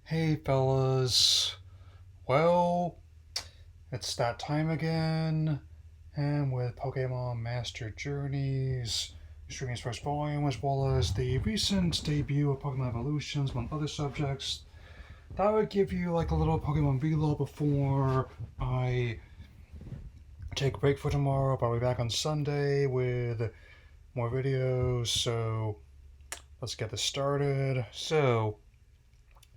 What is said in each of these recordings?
Hey fellas, well, it's that time again, and with Pokemon Master Journeys, Journeys First Volume, as well as the recent debut of Pokemon Evolutions, among other subjects, that would give you like a little Pokemon vlog before I take a break for tomorrow, but I'll be back on Sunday with more videos, so let's get this started. So,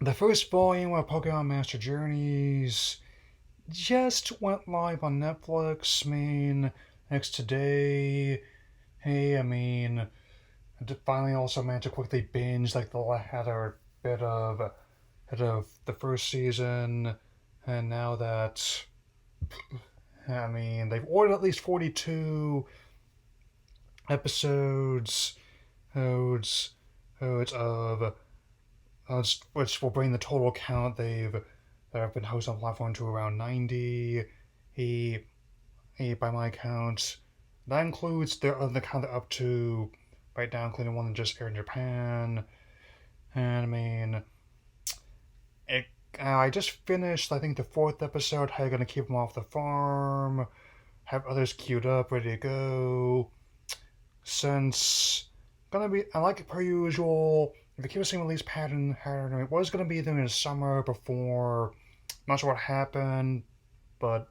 the first volume of Pokemon Master Journeys just went live on Netflix. Next today. Hey, I finally also managed to quickly binge like the latter bit of the first season, and now that they've ordered at least 42 episodes, episodes, episodes of which will bring the total count that have been hosted on the platform to around 90. He by my count. That includes the count up to right now, including one that just aired in Japan. And it, I just finished, I think, the fourth episode. How you're gonna keep them off the farm? Have others queued up, ready to go. Since gonna be, I like it per usual. If you keep the same release pattern, it was gonna be during the summer before. I'm not sure what happened, but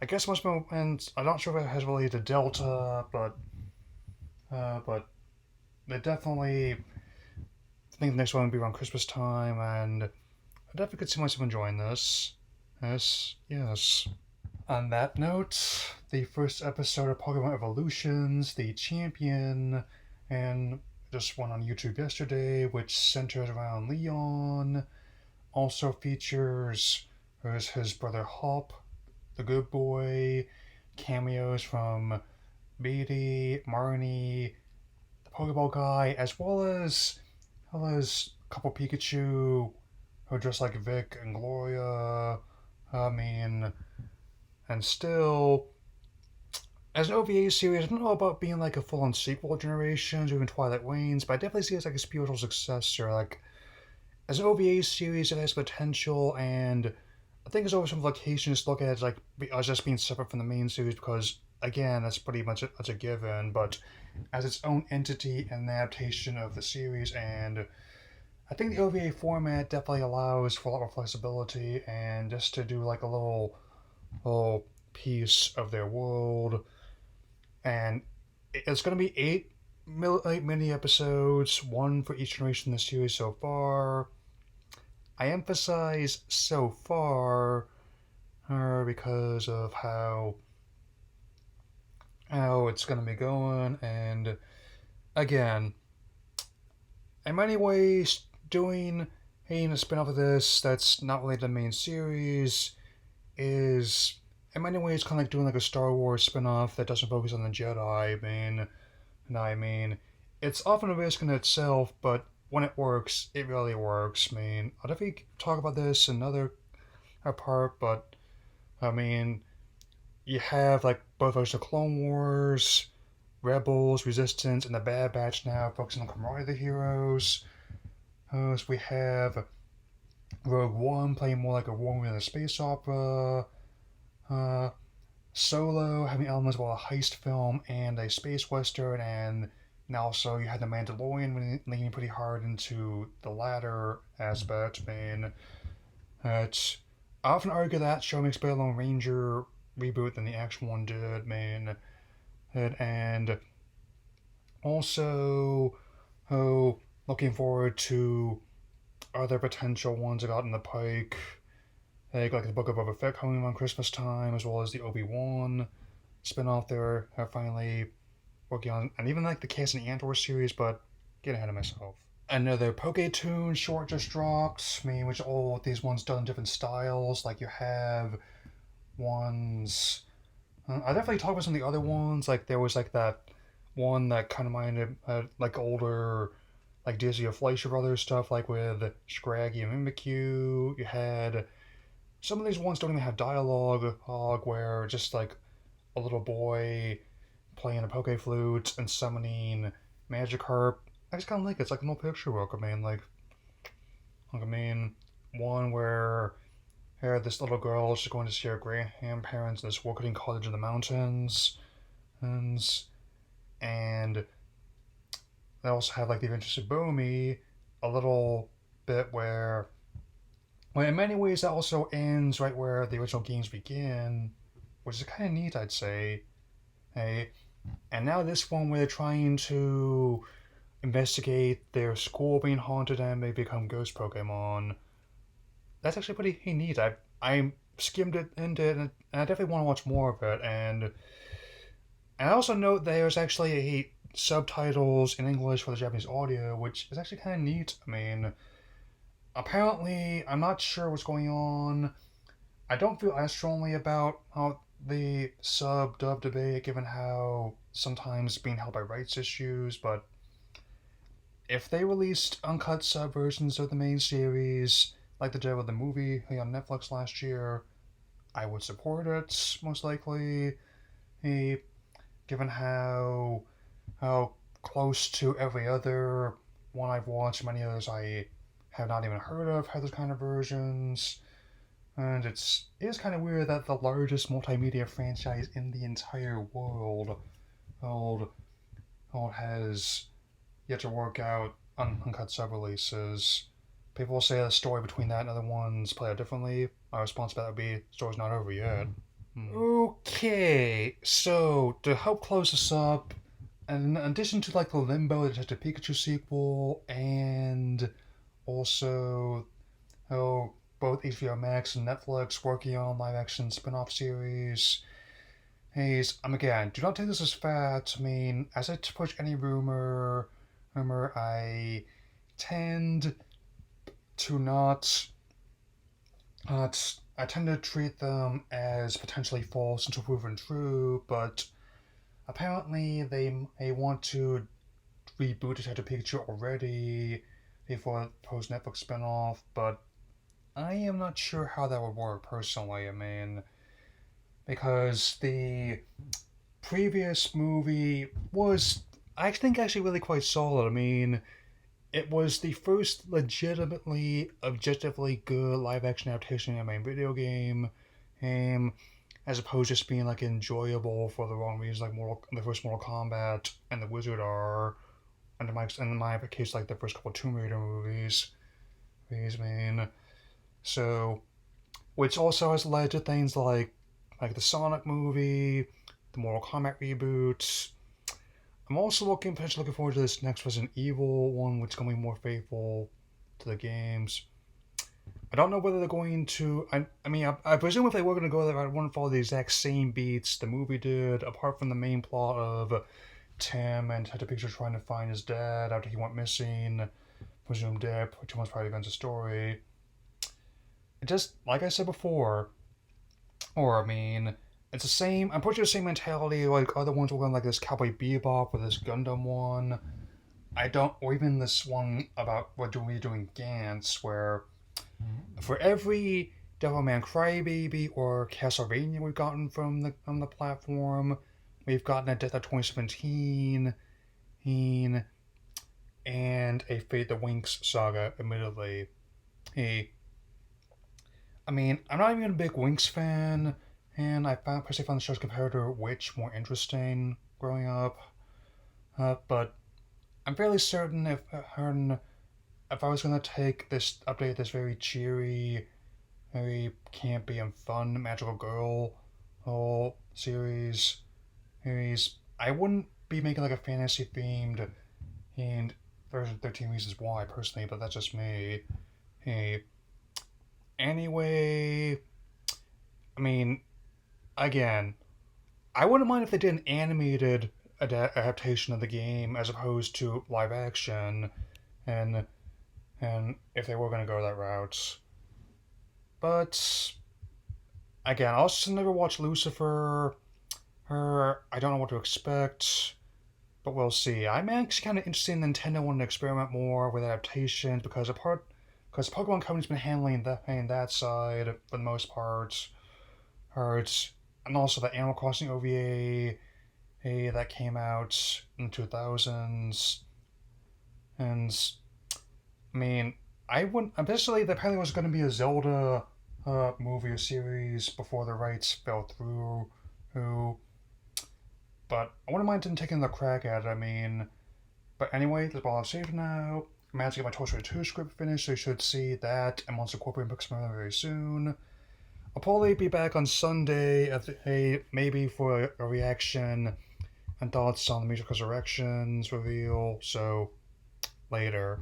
I guess most moments, I'm not sure if it has related to Delta, but they definitely I think the next one will be around Christmas time, and I definitely could see myself enjoying this. Yes. On that note, the first episode of PokémonEvolutions, the champion, and just one on YouTube yesterday, which centers around Leon, also features his brother Hop, the good boy, cameos from Beatty, Marnie, the Pokeball guy, as well as a couple Pikachu who are dressed like Vic and Gloria. I mean, and still, as an OVA series, I don't know about being like a full-on sequel to Generations or even Twilight Reigns, but I definitely see it as like a spiritual successor. Like as an OVA series, it has potential, and I think it's always some locations to look at it as just being separate from the main series because again, that's pretty much that's a given. But as its own entity and an adaptation of the series, and I think the OVA format definitely allows for a lot of flexibility and just to do like a little piece of their world. And it's going to be eight mini episodes, one for each generation in the series so far. I emphasize so far because of how it's going to be going, and again, in many ways, doing a spin-off of this that's not related to the main series is in many ways kind of like doing like a Star Wars spin-off that doesn't focus on the Jedi. It's often a risk in itself, but when it works, it really works. I'll definitely talk about this in another part, but I mean, you have like both versions of Clone Wars, Rebels, Resistance, and the Bad Batch now focusing on camaraderie of the heroes. So we have Rogue One playing more like a war movie than a space opera. Uh, Solo having elements of a heist film and a space western, and now also you had the Mandalorian leaning pretty hard into the latter aspect. It's, I often argue that show makes better Lone Ranger reboot than the actual one did. And also, oh, looking forward to other potential ones that got in the pike, like the Book of Boba Fett coming on Christmas time, as well as the Obi-Wan spin-off they're finally working on, and even like the Cass and Andor series, but getting ahead of myself. Another Pokétoons short just dropped, which all these ones done in different styles. Like you have ones. I definitely talked about some of the other ones. Like there was like that one that kind of minded like older, like Disney or Fleischer Brothers stuff, like with Scraggy and Mimikyu. You had some of these ones don't even have dialogue, where just like a little boy playing a poke flute and summoning Magikarp. I just kind of like it. It's like a little picture book. Like I mean, one where this little girl is going to see her grandparents in this working cottage in the mountains, and they also have like the Adventures of Bomi, a little bit where, well, in many ways that also ends right where the original games begin, which is kind of neat, I'd say. Hey, and now this one where they're trying to investigate their school being haunted and they become ghost Pokemon. That's actually pretty neat. I skimmed it into it, and I definitely want to watch more of it. And I also note there's actually subtitles in English for the Japanese audio, which is actually kind of neat. I mean, apparently, I'm not sure what's going on. I don't feel as strongly about how the sub dub debate, given how sometimes being held by rights issues, but if they released uncut sub versions of the main series, like they did with the movie on Netflix last year, I would support it most likely. Given how close to every other one I've watched, many others I have not even heard of have those kind of versions. And it is kind of weird that the largest multimedia franchise in the entire world hold, has yet to work out uncut sub releases. People will say the story between that and other ones play out differently. My response to that would be, the story's not over yet. Okay, so to help close this up, in addition to like the Limbo Detective Pikachu sequel, and also both HBO Max and Netflix working on live action spin off series, again, do not take this as fact. I mean, as I push any rumor, I tend to not, I tend to treat them as potentially false until proven true, but apparently they want to reboot Detective Pikachu already before post Netflix spinoff, but I am not sure how that would work personally. I mean, because the previous movie was, I think, actually really quite solid. I mean, it was the first legitimately, objectively good live action adaptation of a main video game, as opposed to just being like enjoyable for the wrong reasons, like the first Mortal Kombat and the Wizard are, and in my case, like the first couple of Tomb Raider movies. I mean, so which also has led to things like the Sonic movie, the Mortal Kombat reboots. I'm also potentially looking forward to this next Resident Evil one, which is going to be more faithful to the games. I don't know whether they're going to. I mean, I presume if they were going to go there, I wouldn't follow the exact same beats the movie did, apart from the main plot of Tim and Detective Pikachu trying to find his dad after he went missing, presumed dead, which was probably events of story. It just, like I said before, or I mean, it's the same. I'm pretty sure the same mentality like other ones were going like this Cowboy Bebop or this Gundam one. I don't, or even this one about what we're doing Gantz, where for every Devilman Crybaby or Castlevania we've gotten from the platform, we've gotten a Death of 2017, and a Fate the Winx saga. Admittedly, hey, I mean, I'm not even a big Winx fan, and I personally found the show's comparator Witch more interesting growing up. But I'm fairly certain if I was gonna take this update, this very cheery, very campy and fun magical girl whole series, I wouldn't be making like a fantasy themed and version 13 Reasons Why personally, but that's just me. Hey, anyway, I mean, again, I wouldn't mind if they did an animated adaptation of the game as opposed to live action, and if they were going to go that route. But again, I also never watched Lucifer. I don't know what to expect, but we'll see. I'm actually kind of interested in Nintendo wanting to experiment more with adaptations because Pokemon Company's been handling that side for the most part. And also the Animal Crossing OVA that came out in the 2000s. And I mean, I wouldn't. Eventually, there apparently was going to be a Zelda movie or series before the rights fell through. Who, but I wouldn't mind them taking the crack at it. I mean, but anyway, that's all I've saved now. I managed to get my Toy Story 2 script finished, so you should see that and Monster Corporate books very soon. I'll probably be back on Sunday at maybe for a reaction and thoughts on the Music Resurrections reveal. So later.